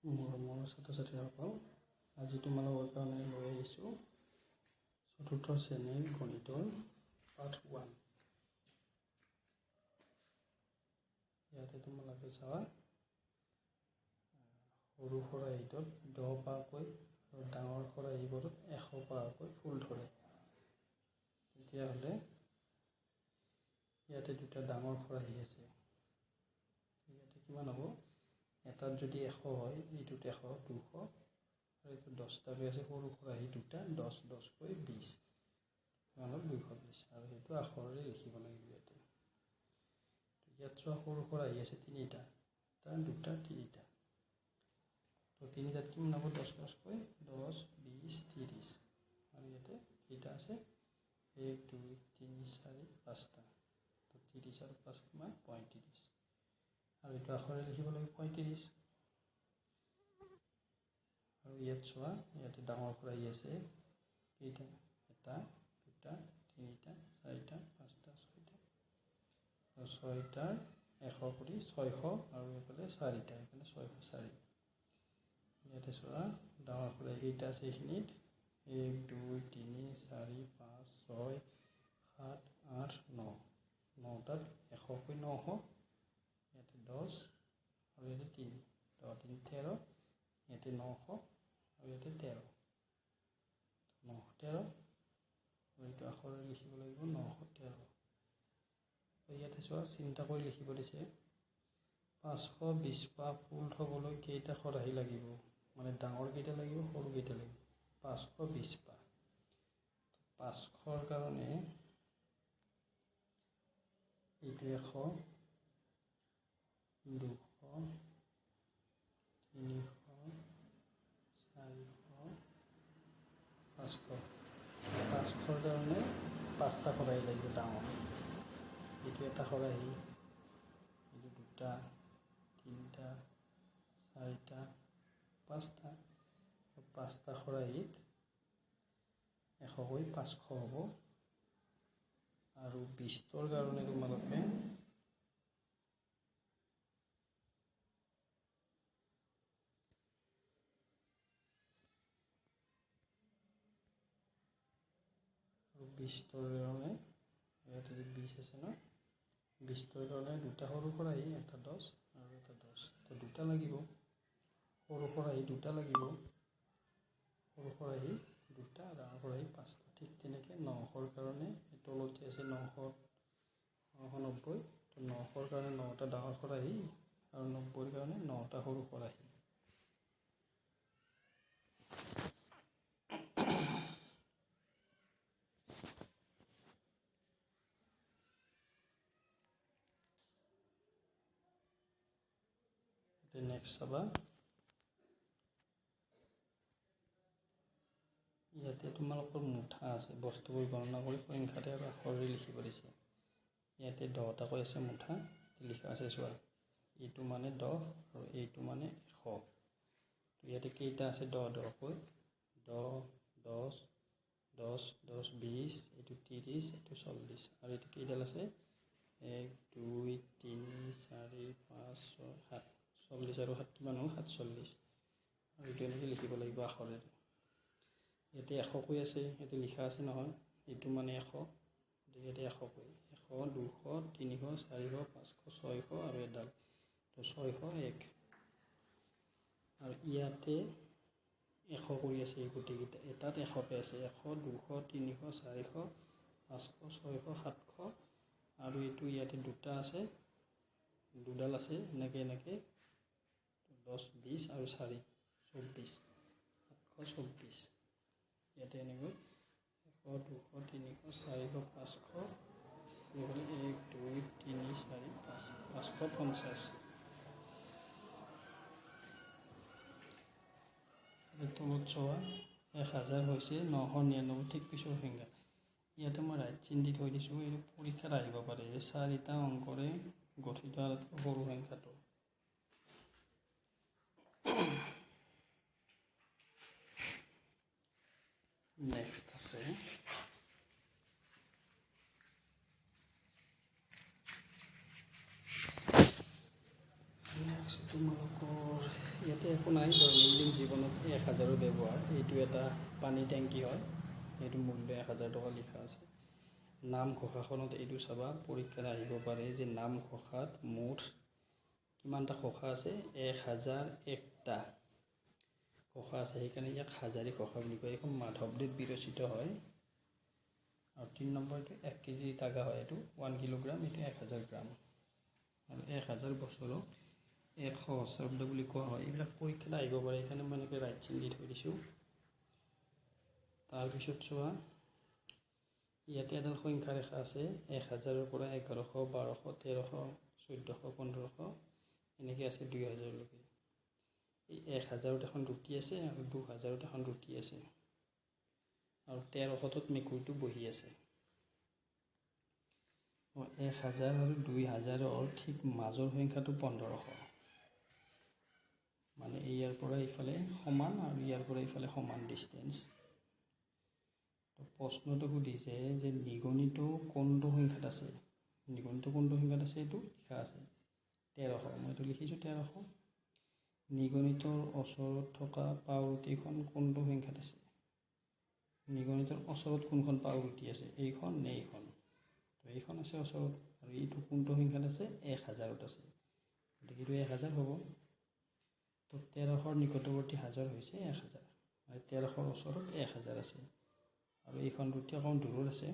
মোৰ ছাত্ৰ ছাত্ৰীসকল, আজি তোমালোকৰ কাৰণে লৈ আহিছোঁ চতুৰ্থ শ্ৰেণীৰ গণিতৰ পাঠ 1। ইয়াতে তোমালোকে চাবা সৰু খৰাহীটোত 10 পাকৈ আৰু ডাঙৰ খৰাহীবোৰত 100 পাকৈ ফুল ধৰে। তেতিয়াহ'লে ইয়াতে দুটা ডাঙৰ খৰাহী আছে, ইয়াতে কিমান হ'ব? এটাত যদি 100 হয়, এইটোত 100, 200 আৰু এইটো 10টাকৈ আছে। সৰু খৰাহী দুটা 10, 10কৈ 20, কিমান হ'ল? 220। আৰু সেইটো আখৰেৰে লিখিব লাগিব ইয়াতে। ইয়াত চোৱা সৰু খৰাহী আছে 3টা, 1, 2, 3টা। তো 3টাত কিমান হ'ব? 10, 10কৈ 10, 20, 30। আৰু ইয়াতে কেইটা আছে? 1, 2, 3, 4, 5টা। তো 30 আৰু 5 কিমান? 35। আৰু এইটো আখৰে লিখিব লাগিব 35। আৰু ইয়াত চোৱা, ইয়াতে ডাঙৰ খৰাহী আছে কেইটা? 1, 2, 3, 4, 5টা, 6টা। আৰু 6টাৰ 100 কৰি 600 আৰু এইফালে 4টা, এইফালে 604। ইয়াতে চোৱা ডাঙৰ খৰাহী কেইটা আছে এইখিনিত? 1, 2, 3, 4, 5, 6, 7, 8, 9। 9টাত 100 কৰি 900, ইয়াতে 10 আৰু ইয়াতে 3, 10, 3, 13, ইয়াতে 900 আৰু ইয়াতে 13, 913। আৰু এইটো আখৰে লিখিব লাগিব 913। ইয়াতে চোৱা চিন্তা কৰি লিখিব দিছে, 520 পা ফুল থ'বলৈ কেইটা খৰাহী লাগিব? মানে ডাঙৰ কেইটা লাগিব, সৰু কেইটা লাগিব? 520 পা। 500ৰ কাৰণে এইটো 100, 200, 300, 400, 500। 500ৰ কাৰণে 5টা খৰাহী লাগিব ডাঙৰ। এইটো এটা খৰাহী, এইটো 2টা, 3টা, 4টা, 5টা। 5টা খৰাহীত 100 হৈ 500 হ'ব। আৰু 20ৰ কাৰণে তোমালোকে ইয়াতে 20 আছে ন? 20ৰ কাৰণে দুটা সৰু খৰাহী, এটা 10 আৰু এটা 10। তো 2টা লাগিব। সৰু খৰাহী 2টা লাগিব। সৰু খৰাহী 2টা, ডাঙৰ খৰাহী 5টা। ঠিক তেনেকৈ 900ৰ কাৰণে তলতে আছে 990। তো 900ৰ কাৰণে 9টা ডাঙৰ খৰাহী আৰু 90ৰ কাৰণে 9টা সৰু খৰাহী। নেক্সট চাবা, ইয়াতে তোমালোকৰ মুঠা আছে, বস্তুবোৰ গণনা কৰি সংখ্যাতে আৰু আখৰেৰে লিখিব দিছে। ইয়াতে 10টাকৈ আছে মুঠা, লিখা আছে চোৱা, এইটো মানে 10 আৰু এইটো মানে 100। তো ইয়াতে কেইটা আছে? 10, 10কৈ 10, 10, 10, 10, 20, এইটো 30, এইটো 40। আৰু এইটো কেইডাল আছে? 1, 2, 3, 4, 5, 6, 7। 40 আৰু 7 কিমান হ'ল? 47। আৰু এইটো এনেকৈ লিখিব লাগিব আখৰেৰে। ইয়াতে 100কৈ আছে, ইয়াতে লিখা আছে নহয়, এইটো মানে 100, ইয়াতে 100কৈ 100, 200, 300, 400, 500, 600 আৰু এডাল, তো 601। আৰু ইয়াতে 100 কৰি আছে এই গোটেইকেইটা, এটাত 100কৈ আছে, 100, 200, 300, 400, 500, 600, 700। আৰু এইটো ইয়াতে 2টা আছে, 2ডাল আছে, এনেকৈ 10, 20 আৰু 4, 24, 724। ইয়াতে এনেকৈ 100, 200, 300, 400, 500, 1, 2, 3, 4, 5, 550। তলত চোৱা 1000 হৈছে 999, ঠিক পিছৰ সংখ্যা। ইয়াতে মই ৰাইট চিন দি থৈ দিছোঁ, এইটো পৰীক্ষাত আহিব পাৰে। এই 4টা অংকৰে গঠিত আটাইতকৈ সৰু সংখ্যাটো। নেক্সট আছে তোমালোকৰ ইয়াতে একো নাই, দৈনন্দিন জীৱনত 1000ৰ ব্যৱহাৰ। এইটো এটা পানী টেংকি হয়, এইটো মূল্য 1000 টকা লিখা আছে। নাম ঘোষাখনত এইটো চাবা, পৰীক্ষাত আহিব পাৰে যে নাম ঘোষাত মুঠ কিমানটা ঘোষা আছে, 1001টা ঘোষা আছে, সেইকাৰণে ইয়াক হাজাৰী ঘোষা বুলি কয়। এইখন মাধৱদেৱ বিৰচিত হয়। আৰু 3 নম্বৰটো 1 কেজি টাকা হয়, এইটো 1 কিলোগ্ৰাম, এইটো 1000 গ্ৰাম। আৰু 1000 বছৰক 1 সহস্ৰাব্দ বুলি কোৱা হয়। এইবিলাক পৰীক্ষাত আহিব পাৰে, সেইকাৰণে মই এনেকৈ ৰাইট চিন দি থৈ দিছোঁ। তাৰপিছত চোৱা, ইয়াতে এডাল সংখ্যা ৰেখা আছে, 1000ৰ পৰা 1100, 1200, 1300, 1400, 1500 এনেকৈ আছে 2000লৈকে। এই 1000ত এখন ৰুটি আছে আৰু 2000ত এখন ৰুটি আছে, আৰু 1300ত মেকুৰীটো বহি আছে। 1000 আৰু 2000ৰ ঠিক মাজৰ সংখ্যাটো 1500, মানে ইয়াৰ পৰা ইফালে সমান আৰু ইয়াৰ পৰা ইফালে সমান ডিষ্টেঞ্চ। তো প্ৰশ্নটো সুধিছে যে নিগনিত কোনটো সংখ্যাত আছে, নিগনিত কোনটো সংখ্যাত আছে এইটো লিখা আছে 1300, মই এইটো লিখিছোঁ 1300। নিগনিতৰ ওচৰত থকা পাওৰুটিখন কোনটো সংখ্যাত আছে, নিগনিতৰ ওচৰত কোনখন পাওৰুটি আছে, এইখন নে এইখন, তো এইখন আছে ওচৰত, আৰু এইটো কোনটো সংখ্যাত আছে, 1000ত আছে, গতিকে এইটো 1000 হ'ব। তো 1300ৰ নিকটৱৰ্তী হাজাৰ হৈছে 1000, মানে 1300ৰ ওচৰত 1000 আছে, আৰু এইখন ৰুটি অকণ দূৰত আছে।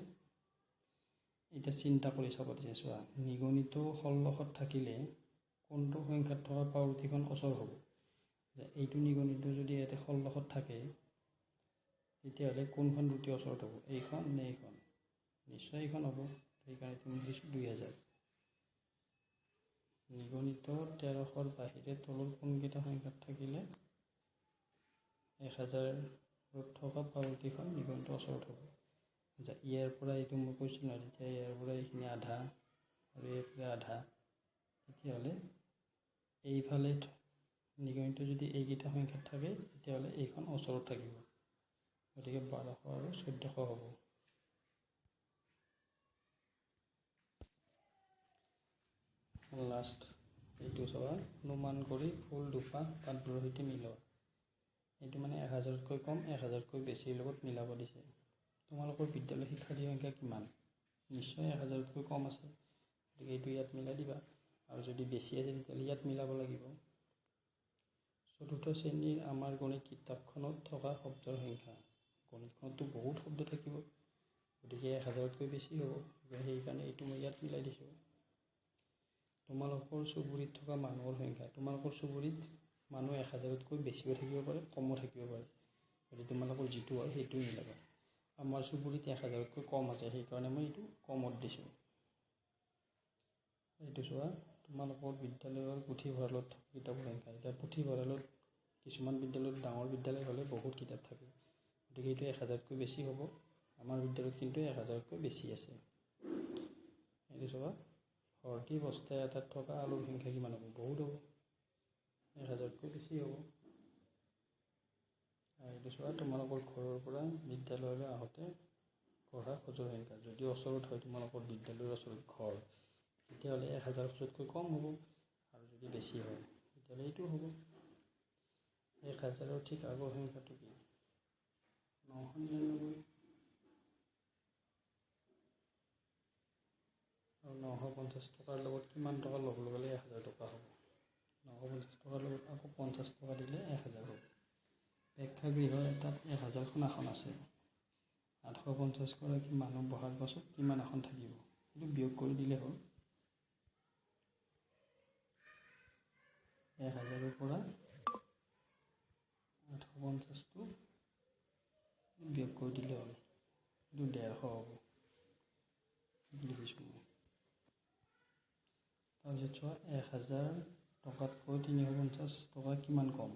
এতিয়া চিন্তা কৰি চাব দিছে, চোৱা, নিগনিত 16ত থাকিলে কোনটো সংখ্যাত থকা পাওৰুটিখন ওচৰ হ'ব। যে এইটো নিগনিটো যদি ইয়াতে 16ত থাকে, তেতিয়াহ'লে কোনখন ৰুটি ওচৰত হ'ব, এইখন নে এইখন, নিশ্চয় এইখন হ'ব, সেইকাৰণে তুমি দিছোঁ 2000। নিগনিত 1300ৰ বাহিৰে তলৰ কোনকেইটা সংখ্যাত থাকিলে 1000ত থকা পাওৰুটিখন নিগনিতৰ ওচৰত হ'ব। যে ইয়াৰ পৰা এইটো মই কৈছোঁ নহয়, তেতিয়া ইয়াৰ পৰা এইখিনি আধা আৰু এইফালে আধা, তেতিয়াহ'লে এইফালে নিগনিত যদি এইকেইটা সংখ্যাত থাকে, তেতিয়াহ'লে এইখন ওচৰত থাকিব, গতিকে 1200 আৰু 1400 হ'ব। লাষ্ট এইটো চাবা, অনুমান কৰি ফুল দুপাহ পাতবোৰৰ সৈতে মিলোৱা। এইটো মানে 1000তকৈ কম, 1000তকৈ বেছিৰ লগত মিলাব দিছে। তোমালোকৰ বিদ্যালয় শিক্ষাৰ্থীৰ সংখ্যা কিমান, নিশ্চয় 1000তকৈ কম আছে, গতিকে এইটো ইয়াত মিলাই দিবা, আৰু যদি বেছি আছে তেতিয়াহ'লে ইয়াত মিলাব লাগিব। চতুৰ্থ শ্ৰেণীৰ আমাৰ গণিত কিতাপখনত থকা শব্দৰ সংখ্যা, গণিতখনততো বহুত শব্দ থাকিব, গতিকে 1000তকৈ বেছি হ'ব, সেইকাৰণে এইটো মই ইয়াত মিলাই দিছোঁ। তোমালোকৰ চুবুৰীত থকা মানুহৰ সংখ্যা, তোমালোকৰ চুবুৰীত মানুহ 1000তকৈ বেছিও থাকিব পাৰে, কমো থাকিব পাৰে, গতিকে তোমালোকৰ যিটো হয় সেইটোৱে মিলাবা। আমাৰ চুবুৰীত 1000তকৈ কম আছে, সেইকাৰণে মই এইটো কমত দিছোঁ। এইটো চোৱা, তোমালোকৰ বিদ্যালয়ৰ পুথিভঁৰালত থকা কিতাপৰ সংখ্যা। এতিয়া পুথিভঁৰালত কিছুমান বিদ্যালয়ত, ডাঙৰ বিদ্যালয় হ'লে বহুত কিতাপ থাকে, গতিকে এইটো 1000তকৈ বেছি হ'ব। আমাৰ বিদ্যালয়ত কিন্তু 1000তকৈ বেছি আছে। এইটো চোৱা, ভৰ্তি বস্তা এটাত থকা আলুৰ সংখ্যা কিমান হ'ব, বহুত হ'ব, 1000তকৈ বেছি হ'ব। এইটো চোৱা, তোমালোকৰ ঘৰৰ পৰা বিদ্যালয়লৈ আহোঁতে গঢ়া খোজৰ সংখ্যা। যদি ওচৰত হয় তোমালোকৰ বিদ্যালয়ৰ ওচৰত ঘৰ, তেতিয়াহ'লে 1000 খোজতকৈ কম হ'ব, আৰু যদি বেছি হয় তেতিয়াহ'লে এইটো হ'ব। 1000ৰ ঠিক আগৰ সংখ্যাটো কি, 999, আৰু 950 টকাৰ লগত কিমান টকা লগ লগালে 1000 টকা হ'ব, 950 টকাৰ লগত আকৌ 50 টকা দিলে 1000 হ'ব। প্ৰেক্ষাগৃহ এটাত 1000খন আসন আছে, 850 গৰাকী মানুহ বহাৰ পাছত কিমান আসন থাকিব, সেইটো বিয়োগ কৰি দিলে হ'ল। 1000ৰ পৰা 850টো বিয়োগ কৰি দিলে হ'ল, এইটো 150 হ'ব, লিখিছোঁ মই। তাৰপিছত চোৱা, 1000 টকাতকৈ 350 টকা কিমান কম,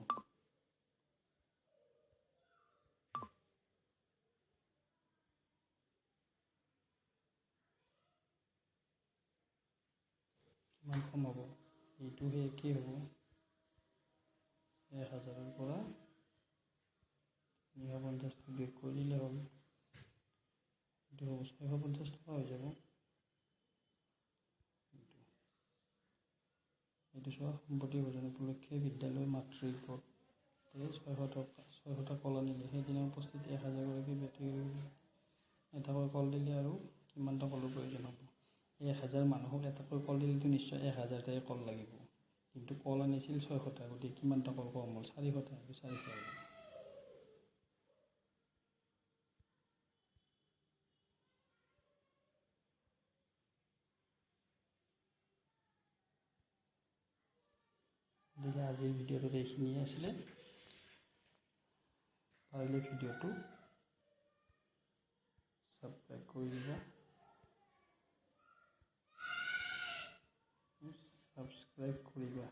কিমান কম হ'ব, এইটো সেই একেই হ'ব। 1000ৰ পৰা 350টো বিয়োগ কৰি দিলে হ'ল, এইটো হ'ব 650 টকা হৈ যাব। এইটো চোৱা, সম্পত্তি ভোজন উপলক্ষে বিদ্যালয় মাতৃগোটে 600টা কল আনিলে। সেইদিনা উপস্থিত 1000গৰাকী ব্যক্তি এটাকৈ কল দিলে আৰু কিমানটা কলৰ প্ৰয়োজন হ'ব? 1000 মানুহক এটাকৈ কল দিলেতো নিশ্চয় 1000টাই কল লাগিব, কিন্তু কল আনিছিল 600টা, গতিকে কিমানটা কল কম হ'ল? 400টা, এইটো 400 হ'ব। গতিকে আজিৰ ভিডিঅ'টোত এইখিনিয়ে আছিলে। পাৰিলে ভিডিঅ'টো ছাবস্ক্ৰাইব কৰি দিবা, ছাবস্ক্ৰাইব কৰিবা।